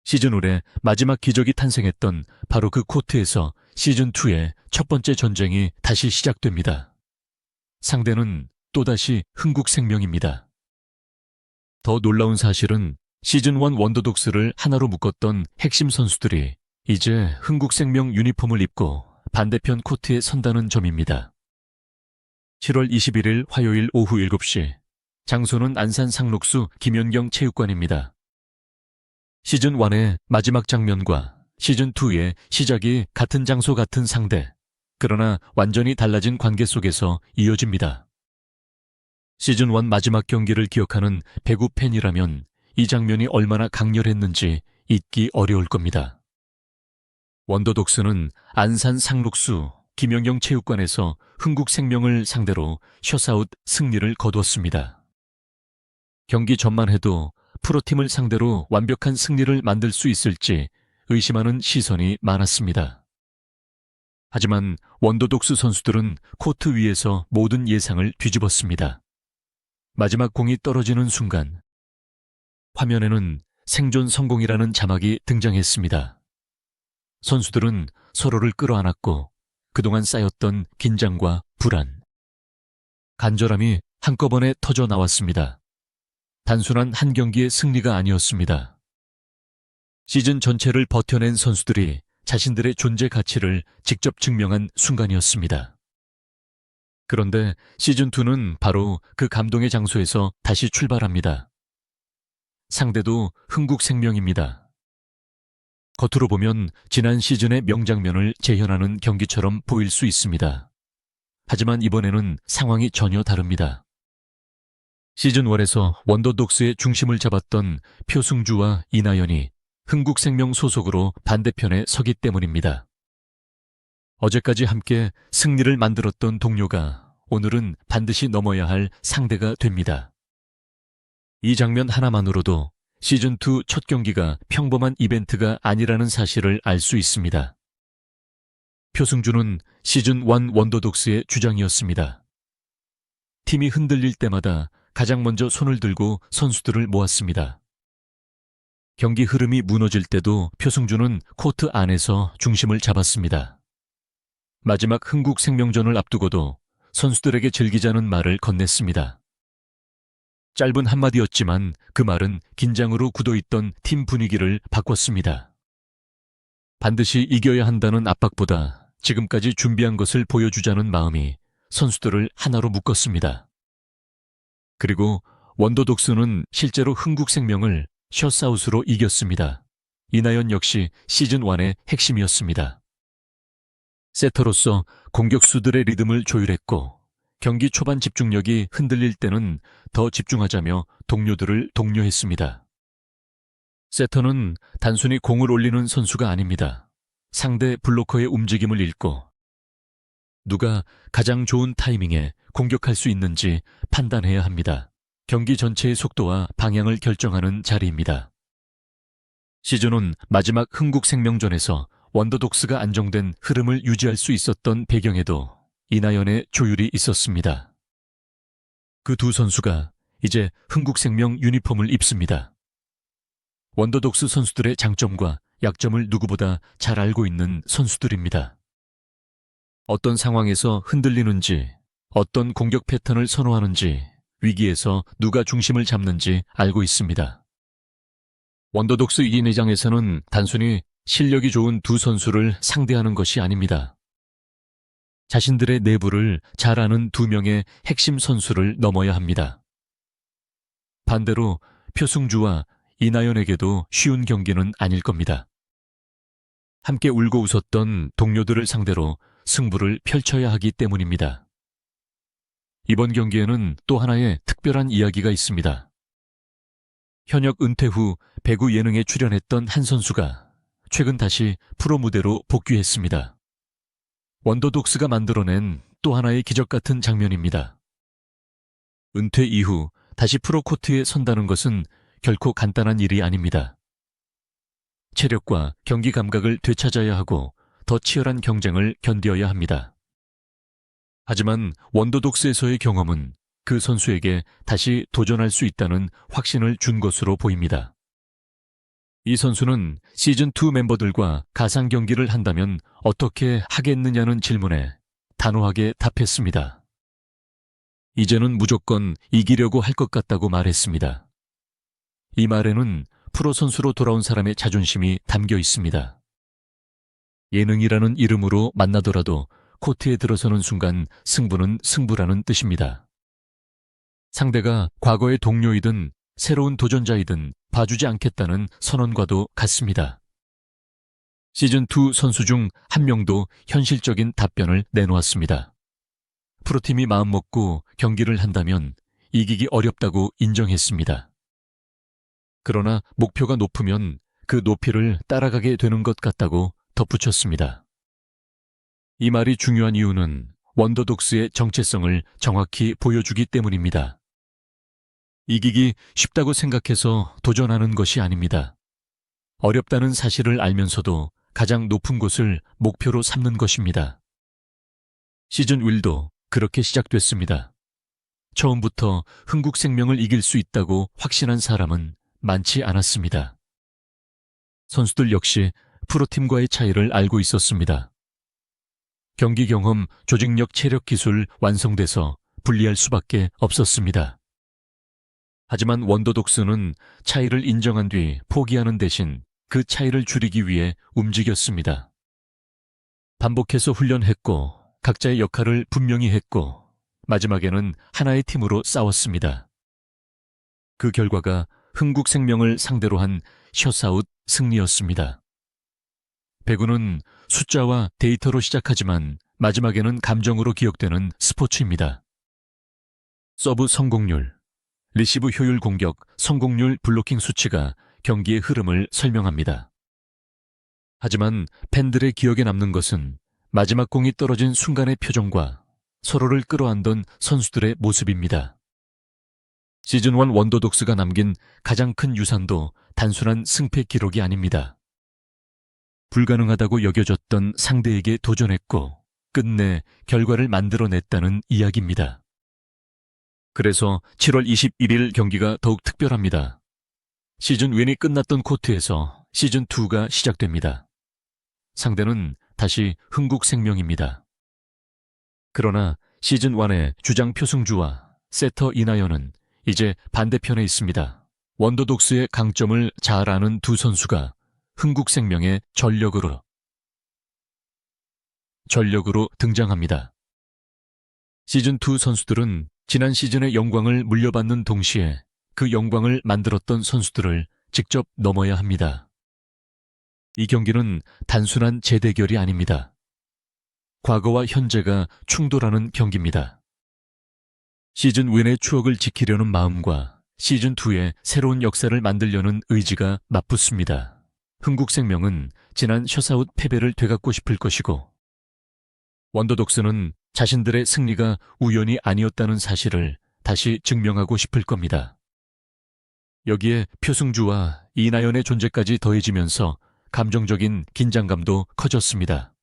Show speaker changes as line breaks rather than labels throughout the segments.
시즌1의 마지막 기적이 탄생했던 바로 그 코트에서 시즌2의 첫 번째 전쟁이 다시 시작됩니다. 상대는 또다시 흥국생명입니다. 더 놀라운 사실은 시즌1 원더독스를 하나로 묶었던 핵심 선수들이 이제 흥국생명 유니폼을 입고 반대편 코트에 선다는 점입니다. 7월 21일 화요일 오후 7시, 장소는 안산 상록수 김연경 체육관입니다. 시즌1의 마지막 장면과 시즌2의 시작이 같은 장소 같은 상대, 그러나 완전히 달라진 관계 속에서 이어집니다. 시즌1 마지막 경기를 기억하는 배구 팬이라면 이 장면이 얼마나 강렬했는지 잊기 어려울 겁니다. 원더독스는 안산 상록수 김연경 체육관에서 흥국생명을 상대로 셧아웃 승리를 거두었습니다. 경기 전만 해도 프로팀을 상대로 완벽한 승리를 만들 수 있을지 의심하는 시선이 많았습니다. 하지만 원더독스 선수들은 코트 위에서 모든 예상을 뒤집었습니다. 마지막 공이 떨어지는 순간 화면에는 생존 성공이라는 자막이 등장했습니다. 선수들은 서로를 끌어안았고 그동안 쌓였던 긴장과 불안, 간절함이 한꺼번에 터져 나왔습니다. 단순한 한 경기의 승리가 아니었습니다. 시즌 전체를 버텨낸 선수들이 자신들의 존재 가치를 직접 증명한 순간이었습니다. 그런데 시즌2는 바로 그 감동의 장소에서 다시 출발합니다. 상대도 흥국생명입니다. 겉으로 보면 지난 시즌의 명장면을 재현하는 경기처럼 보일 수 있습니다. 하지만 이번에는 상황이 전혀 다릅니다. 시즌1에서 원더독스의 중심을 잡았던 표승주와 이나연이 흥국생명 소속으로 반대편에 서기 때문입니다. 어제까지 함께 승리를 만들었던 동료가 오늘은 반드시 넘어야 할 상대가 됩니다. 이 장면 하나만으로도 시즌2 첫 경기가 평범한 이벤트가 아니라는 사실을 알 수 있습니다. 표승주는 시즌1 원더독스의 주장이었습니다. 팀이 흔들릴 때마다 가장 먼저 손을 들고 선수들을 모았습니다. 경기 흐름이 무너질 때도 표승주는 코트 안에서 중심을 잡았습니다. 마지막 흥국생명전을 앞두고도 선수들에게 즐기자는 말을 건넸습니다. 짧은 한마디였지만 그 말은 긴장으로 굳어있던 팀 분위기를 바꿨습니다. 반드시 이겨야 한다는 압박보다 지금까지 준비한 것을 보여주자는 마음이 선수들을 하나로 묶었습니다. 그리고 원더독스는 실제로 흥국생명을 셧아웃으로 이겼습니다. 이나연 역시 시즌1의 핵심이었습니다. 세터로서 공격수들의 리듬을 조율했고 경기 초반 집중력이 흔들릴 때는 더 집중하자며 동료들을 독려했습니다. 세터는 단순히 공을 올리는 선수가 아닙니다. 상대 블로커의 움직임을 읽고 누가 가장 좋은 타이밍에 공격할 수 있는지 판단해야 합니다. 경기 전체의 속도와 방향을 결정하는 자리입니다. 시즌은 마지막 흥국생명전에서 원더독스가 안정된 흐름을 유지할 수 있었던 배경에도 이나연의 조율이 있었습니다. 그 두 선수가 이제 흥국생명 유니폼을 입습니다. 원더독스 선수들의 장점과 약점을 누구보다 잘 알고 있는 선수들입니다. 어떤 상황에서 흔들리는지, 어떤 공격 패턴을 선호하는지, 위기에서 누가 중심을 잡는지 알고 있습니다. 원더독스 2인회장에서는 단순히 실력이 좋은 두 선수를 상대하는 것이 아닙니다. 자신들의 내부를 잘 아는 두 명의 핵심 선수를 넘어야 합니다. 반대로 표승주와 이나연에게도 쉬운 경기는 아닐 겁니다. 함께 울고 웃었던 동료들을 상대로 승부를 펼쳐야 하기 때문입니다. 이번 경기에는 또 하나의 특별한 이야기가 있습니다. 현역 은퇴 후 배구 예능에 출연했던 한 선수가 최근 다시 프로 무대로 복귀했습니다. 원더독스가 만들어낸 또 하나의 기적 같은 장면입니다. 은퇴 이후 다시 프로 코트에 선다는 것은 결코 간단한 일이 아닙니다. 체력과 경기 감각을 되찾아야 하고 더 치열한 경쟁을 견뎌야 합니다. 하지만 원더독스에서의 경험은 그 선수에게 다시 도전할 수 있다는 확신을 준 것으로 보입니다. 이 선수는 시즌2 멤버들과 가상 경기를 한다면 어떻게 하겠느냐는 질문에 단호하게 답했습니다. 이제는 무조건 이기려고 할 것 같다고 말했습니다. 이 말에는 프로 선수로 돌아온 사람의 자존심이 담겨 있습니다. 예능이라는 이름으로 만나더라도 코트에 들어서는 순간 승부는 승부라는 뜻입니다. 상대가 과거의 동료이든 새로운 도전자이든 봐주지 않겠다는 선언과도 같습니다. 시즌2 선수 중 한 명도 현실적인 답변을 내놓았습니다. 프로팀이 마음먹고 경기를 한다면 이기기 어렵다고 인정했습니다. 그러나 목표가 높으면 그 높이를 따라가게 되는 것 같다고 덧붙였습니다. 이 말이 중요한 이유는 원더독스의 정체성을 정확히 보여주기 때문입니다. 이기기 쉽다고 생각해서 도전하는 것이 아닙니다. 어렵다는 사실을 알면서도 가장 높은 곳을 목표로 삼는 것입니다. 시즌 1도 그렇게 시작됐습니다. 처음부터 흥국생명을 이길 수 있다고 확신한 사람은 많지 않았습니다. 선수들 역시 프로팀과의 차이를 알고 있었습니다. 경기 경험, 조직력, 체력 기술 완성돼서 불리할 수밖에 없었습니다. 하지만 원더독스는 차이를 인정한 뒤 포기하는 대신 그 차이를 줄이기 위해 움직였습니다. 반복해서 훈련했고 각자의 역할을 분명히 했고 마지막에는 하나의 팀으로 싸웠습니다. 그 결과가 흥국생명을 상대로 한 셧아웃 승리였습니다. 배구는 숫자와 데이터로 시작하지만 마지막에는 감정으로 기억되는 스포츠입니다. 서브 성공률, 리시브 효율, 공격 성공률, 블로킹 수치가 경기의 흐름을 설명합니다. 하지만 팬들의 기억에 남는 것은 마지막 공이 떨어진 순간의 표정과 서로를 끌어안던 선수들의 모습입니다. 시즌1 원더독스가 남긴 가장 큰 유산도 단순한 승패 기록이 아닙니다. 불가능하다고 여겨졌던 상대에게 도전했고 끝내 결과를 만들어냈다는 이야기입니다. 그래서 7월 21일 경기가 더욱 특별합니다. 시즌 1이 끝났던 코트에서 시즌 2가 시작됩니다. 상대는 다시 흥국생명입니다. 그러나 시즌 1의 주장 표승주와 세터 이나연은 이제 반대편에 있습니다. 원더독스의 강점을 잘 아는 두 선수가 흥국생명의 전력으로 등장합니다. 시즌2 선수들은 지난 시즌의 영광을 물려받는 동시에 그 영광을 만들었던 선수들을 직접 넘어야 합니다. 이 경기는 단순한 재대결이 아닙니다. 과거와 현재가 충돌하는 경기입니다. 시즌 1의 추억을 지키려는 마음과 시즌 2의 새로운 역사를 만들려는 의지가 맞붙습니다. 흥국생명은 지난 셧아웃 패배를 되갚고 싶을 것이고 원더독스는 자신들의 승리가 우연이 아니었다는 사실을 다시 증명하고 싶을 겁니다. 여기에 표승주와 이나연의 존재까지 더해지면서 감정적인 긴장감도 커졌습니다.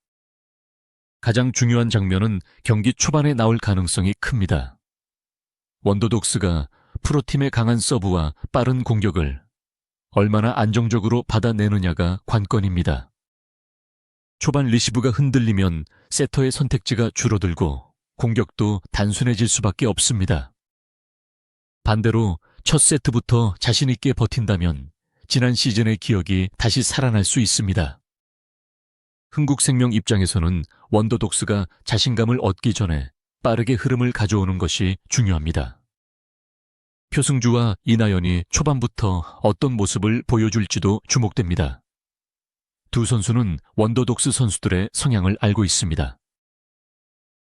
가장 중요한 장면은 경기 초반에 나올 가능성이 큽니다. 원더독스가 프로팀의 강한 서브와 빠른 공격을 얼마나 안정적으로 받아내느냐가 관건입니다. 초반 리시브가 흔들리면 세터의 선택지가 줄어들고 공격도 단순해질 수밖에 없습니다. 반대로 첫 세트부터 자신 있게 버틴다면 지난 시즌의 기억이 다시 살아날 수 있습니다. 흥국생명 입장에서는 원더독스가 자신감을 얻기 전에 빠르게 흐름을 가져오는 것이 중요합니다. 표승주와 이나연이 초반부터 어떤 모습을 보여줄지도 주목됩니다. 두 선수는 원더독스 선수들의 성향을 알고 있습니다.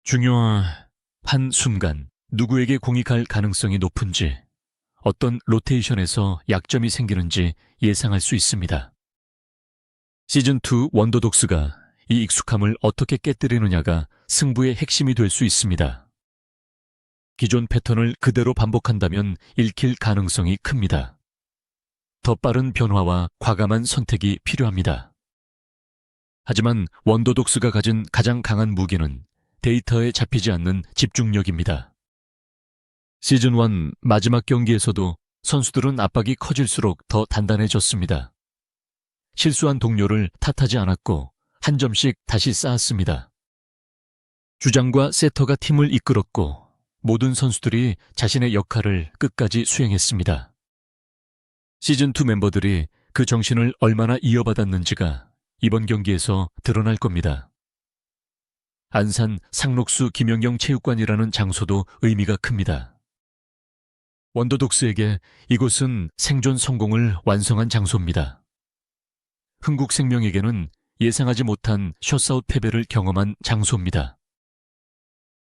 중요한 순간 누구에게 공이 갈 가능성이 높은지, 어떤 로테이션에서 약점이 생기는지 예상할 수 있습니다. 시즌2 원더독스가 이 익숙함을 어떻게 깨뜨리느냐가 승부의 핵심이 될 수 있습니다. 기존 패턴을 그대로 반복한다면 읽힐 가능성이 큽니다. 더 빠른 변화와 과감한 선택이 필요합니다. 하지만 원더독스가 가진 가장 강한 무기는 데이터에 잡히지 않는 집중력입니다. 시즌1 마지막 경기에서도 선수들은 압박이 커질수록 더 단단해졌습니다. 실수한 동료를 탓하지 않았고 한 점씩 다시 쌓았습니다. 주장과 세터가 팀을 이끌었고 모든 선수들이 자신의 역할을 끝까지 수행했습니다. 시즌2 멤버들이 그 정신을 얼마나 이어받았는지가 이번 경기에서 드러날 겁니다. 안산 상록수 김연경 체육관이라는 장소도 의미가 큽니다. 원더독스에게 이곳은 생존 성공을 완성한 장소입니다. 흥국생명에게는 예상하지 못한 셧아웃 패배를 경험한 장소입니다.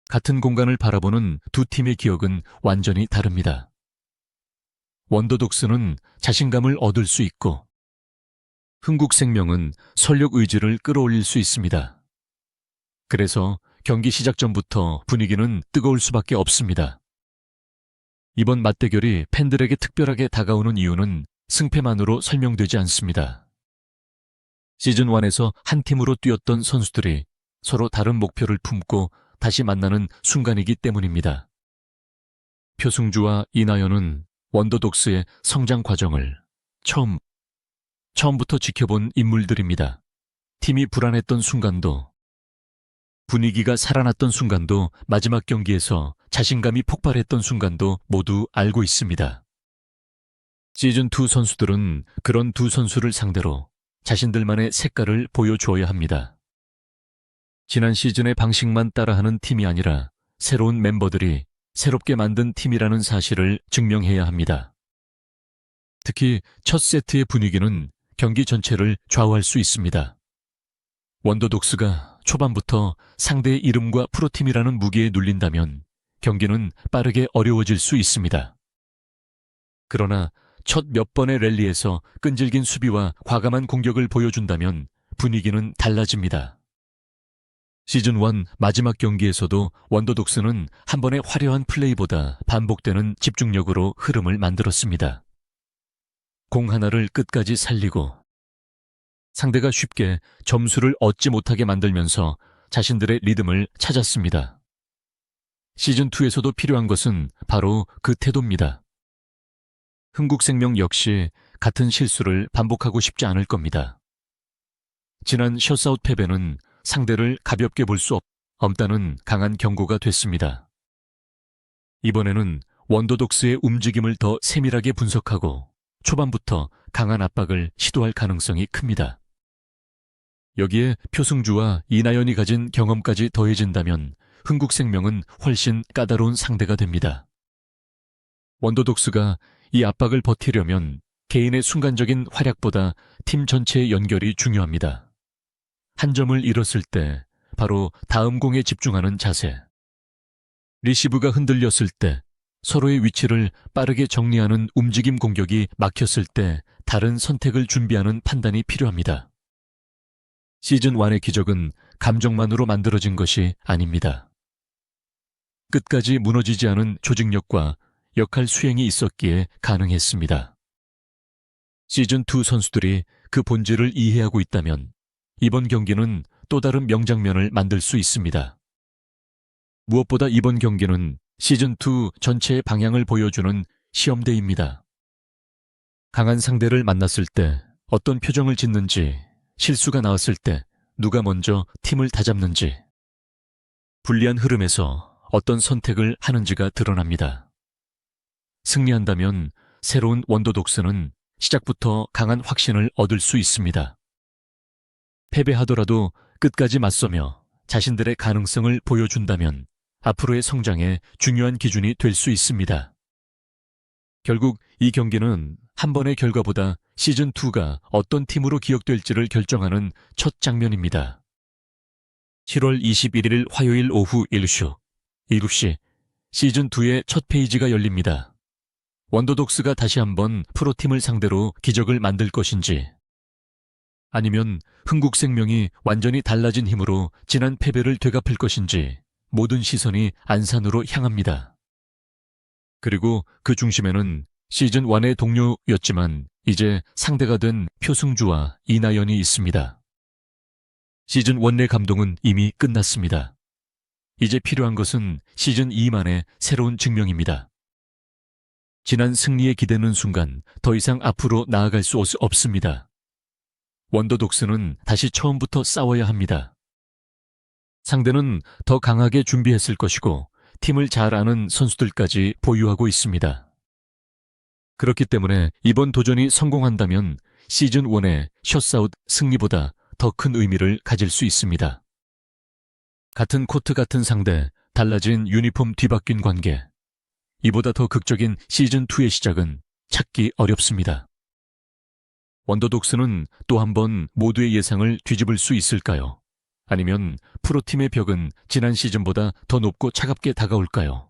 같은 공간을 바라보는 두 팀의 기억은 완전히 다릅니다. 원더독스는 자신감을 얻을 수 있고 흥국생명은 설력 의지를 끌어올릴 수 있습니다. 그래서 경기 시작 전부터 분위기는 뜨거울 수밖에 없습니다. 이번 맞대결이 팬들에게 특별하게 다가오는 이유는 승패만으로 설명되지 않습니다. 시즌1에서 한 팀으로 뛰었던 선수들이 서로 다른 목표를 품고 다시 만나는 순간이기 때문입니다. 표승주와 이나연은 원더독스의 성장 과정을 처음부터 지켜본 인물들입니다. 팀이 불안했던 순간도, 분위기가 살아났던 순간도, 마지막 경기에서 자신감이 폭발했던 순간도 모두 알고 있습니다. 시즌2 선수들은 그런 두 선수를 상대로 자신들만의 색깔을 보여주어야 합니다. 지난 시즌의 방식만 따라하는 팀이 아니라 새로운 멤버들이 새롭게 만든 팀이라는 사실을 증명해야 합니다. 특히 첫 세트의 분위기는 경기 전체를 좌우할 수 있습니다. 원더독스가 초반부터 상대의 이름과 프로팀이라는 무게에 눌린다면 경기는 빠르게 어려워질 수 있습니다. 그러나 첫 몇 번의 랠리에서 끈질긴 수비와 과감한 공격을 보여준다면 분위기는 달라집니다. 시즌1 마지막 경기에서도 원더독스는 한 번의 화려한 플레이보다 반복되는 집중력으로 흐름을 만들었습니다. 공 하나를 끝까지 살리고 상대가 쉽게 점수를 얻지 못하게 만들면서 자신들의 리듬을 찾았습니다. 시즌2에서도 필요한 것은 바로 그 태도입니다. 흥국생명 역시 같은 실수를 반복하고 싶지 않을 겁니다. 지난 셧아웃 패배는 상대를 가볍게 볼 수 없다는 강한 경고가 됐습니다. 이번에는 원더독스의 움직임을 더 세밀하게 분석하고 초반부터 강한 압박을 시도할 가능성이 큽니다. 여기에 표승주와 이나연이 가진 경험까지 더해진다면 흥국생명은 훨씬 까다로운 상대가 됩니다. 원더독스가 이 압박을 버티려면 개인의 순간적인 활약보다 팀 전체의 연결이 중요합니다. 한 점을 잃었을 때 바로 다음 공에 집중하는 자세, 리시브가 흔들렸을 때 서로의 위치를 빠르게 정리하는 움직임, 공격이 막혔을 때 다른 선택을 준비하는 판단이 필요합니다. 시즌1의 기적은 감정만으로 만들어진 것이 아닙니다. 끝까지 무너지지 않은 조직력과 역할 수행이 있었기에 가능했습니다. 시즌2 선수들이 그 본질을 이해하고 있다면 이번 경기는 또 다른 명장면을 만들 수 있습니다. 무엇보다 이번 경기는 시즌2 전체의 방향을 보여주는 시험대입니다. 강한 상대를 만났을 때 어떤 표정을 짓는지, 실수가 나왔을 때 누가 먼저 팀을 다잡는지, 불리한 흐름에서 어떤 선택을 하는지가 드러납니다. 승리한다면 새로운 원더독스는 시작부터 강한 확신을 얻을 수 있습니다. 패배하더라도 끝까지 맞서며 자신들의 가능성을 보여준다면 앞으로의 성장에 중요한 기준이 될 수 있습니다. 결국 이 경기는 한 번의 결과보다 시즌2가 어떤 팀으로 기억될지를 결정하는 첫 장면입니다. 7월 21일 화요일 오후 7시 시즌2의 첫 페이지가 열립니다. 원더독스가 다시 한번 프로팀을 상대로 기적을 만들 것인지, 아니면 흥국생명이 완전히 달라진 힘으로 지난 패배를 되갚을 것인지 모든 시선이 안산으로 향합니다. 그리고 그 중심에는 시즌1의 동료였지만 이제 상대가 된 표승주와 이나연이 있습니다. 시즌1 내 감동은 이미 끝났습니다. 이제 필요한 것은 시즌2만의 새로운 증명입니다. 지난 승리에 기대는 순간 더 이상 앞으로 나아갈 수 없습니다. 원더독스는 다시 처음부터 싸워야 합니다. 상대는 더 강하게 준비했을 것이고 팀을 잘 아는 선수들까지 보유하고 있습니다. 그렇기 때문에 이번 도전이 성공한다면 시즌 1의 셧아웃 승리보다 더 큰 의미를 가질 수 있습니다. 같은 코트 같은 상대, 달라진 유니폼 뒤바뀐 관계. 이보다 더 극적인 시즌 2의 시작은 찾기 어렵습니다. 원더독스는 또 한 번 모두의 예상을 뒤집을 수 있을까요? 아니면 프로팀의 벽은 지난 시즌보다 더 높고 차갑게 다가올까요?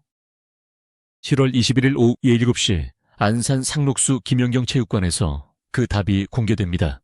7월 21일 오후 7시 안산 상록수 김연경 체육관에서 그 답이 공개됩니다.